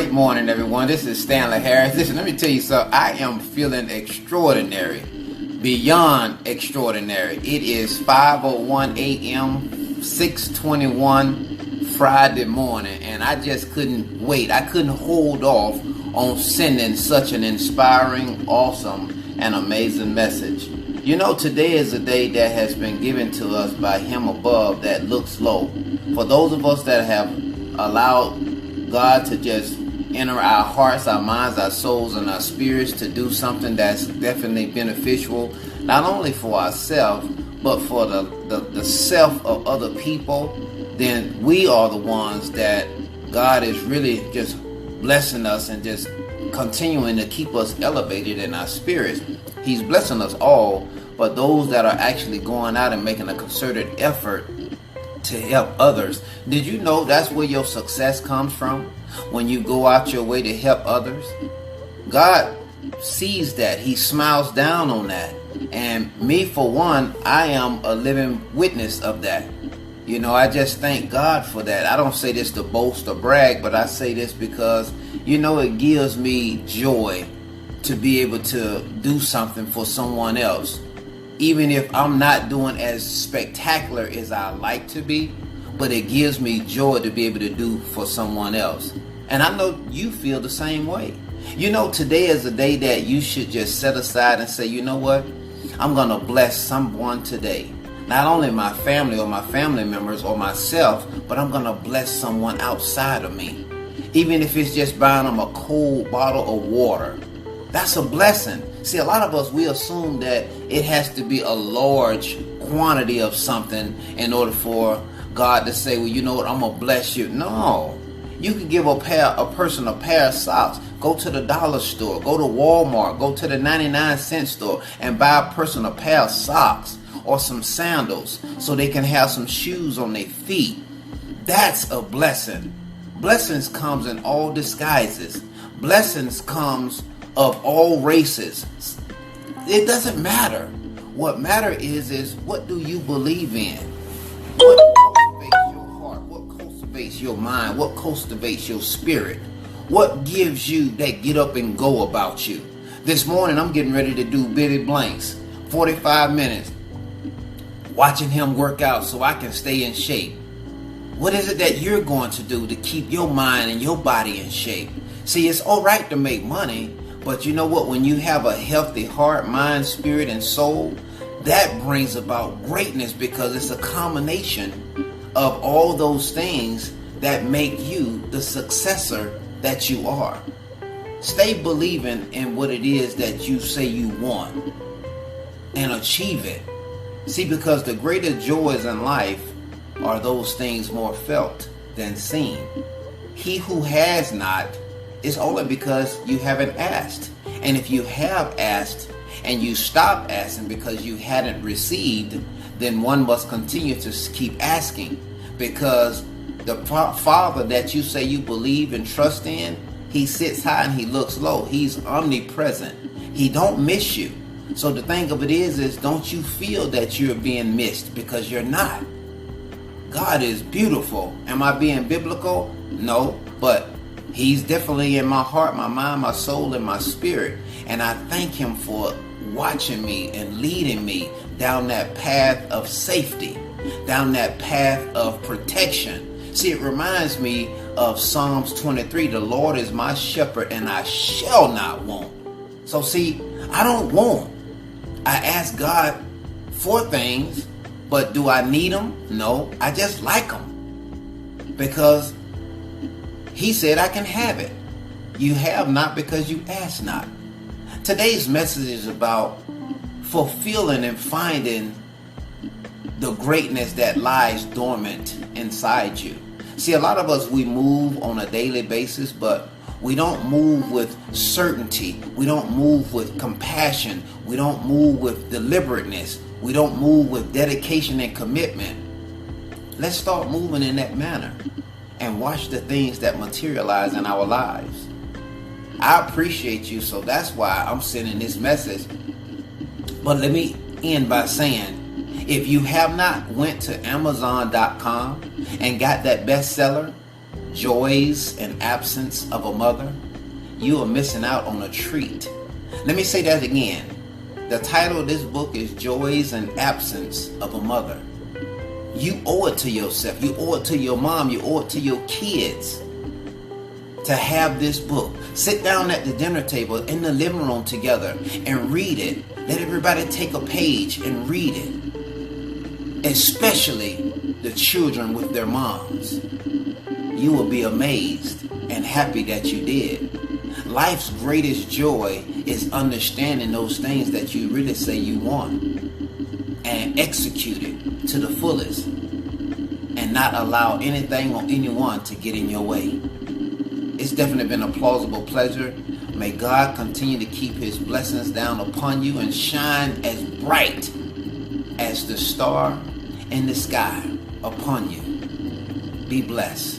Great morning, everyone. This is Stanley Harris. Listen, let me tell you something. I am feeling extraordinary, beyond extraordinary. It is 5:01 a.m., 6:21 Friday morning, and I just couldn't wait. I couldn't hold off on sending such an inspiring, awesome, and amazing message. You know, today is a day that has been given to us by Him above that looks low. For those of us that have allowed God to just enter our hearts, our minds, our souls, and our spirits to do something that's definitely beneficial, not only for ourselves, but for the self of other people, then we are the ones that God is really just blessing us and just continuing to keep us elevated in our spirits. He's blessing us all, but those that are actually going out and making a concerted effort to help others. Did you know that's where your success comes from? When you go out your way to help others, God sees that. He smiles down on that. And me, for one, I am a living witness of that. You know, I just thank God for that. I don't say this to boast or brag, but I say this because, you know, it gives me joy to be able to do something for someone else. Even if I'm not doing as spectacular as I like to be, but it gives me joy to be able to do for someone else. And I know you feel the same way. You know, today is a day that you should just set aside and say, you know what? I'm going to bless someone today. Not only my family or my family members or myself, but I'm going to bless someone outside of me. Even if it's just buying them a cold bottle of water. That's a blessing. See, a lot of us, we assume that it has to be a large quantity of something in order for God to say, well, you know what, I'm going to bless you. No. You can give a person a pair of socks. Go to the dollar store. Go to Walmart. Go to the 99-cent store and buy a person a pair of socks or some sandals so they can have some shoes on their feet. That's a blessing. Blessings comes in all disguises. Blessings comes of all races. It doesn't matter. What matter is what do you believe in? What cultivates your heart? What cultivates your mind? What cultivates your spirit? What gives you that get up and go about you? This morning I'm getting ready to do Billy Blank's 45 minutes watching him work out so I can stay in shape. What is it that you're going to do to keep your mind and your body in shape? See, it's all right to make money, but you know what? When you have a healthy heart, mind, spirit, and soul, that brings about greatness because it's a combination of all those things that make you the successor that you are. Stay believing in what it is that you say you want and achieve it. See, because the greater joys in life are those things more felt than seen. He who has not, it's only because you haven't asked. And if you have asked and you stop asking because you hadn't received, then one must continue to keep asking, because the Father that you say you believe and trust in, He sits high and He looks low. He's omnipresent. He don't miss you. So the thing of it is don't you feel that you're being missed, because you're not. God is beautiful. Am I being biblical? No, but He's definitely in my heart, my mind, my soul, and my spirit. And I thank Him for watching me and leading me down that path of safety, down that path of protection. See, it reminds me of Psalms 23. The Lord is my shepherd and I shall not want. So see, I don't want. I ask God for things, but do I need them? No, I just like them. Because He said I can have it. You have not because you ask not. Today's message is about fulfilling and finding the greatness that lies dormant inside you. See, a lot of us, we move on a daily basis, but we don't move with certainty. We don't move with compassion. We don't move with deliberateness. We don't move with dedication and commitment. Let's start moving in that manner and watch the things that materialize in our lives. I appreciate you, so that's why I'm sending this message. But let me end by saying, if you have not went to Amazon.com and got that bestseller, Joys and Absence of a Mother, you are missing out on a treat. Let me say that again. The title of this book is Joys and Absence of a Mother. You owe it to yourself. You owe it to your mom. You owe it to your kids to have this book. Sit down at the dinner table in the living room together and read it. Let everybody take a page and read it. Especially the children with their moms. You will be amazed and happy that you did. Life's greatest joy is understanding those things that you really say you want and execute it to the fullest and not allow anything or anyone to get in your way. It's definitely been a plausible pleasure. May God continue to keep his blessings down upon you and shine as bright as the star in the sky upon you. Be blessed.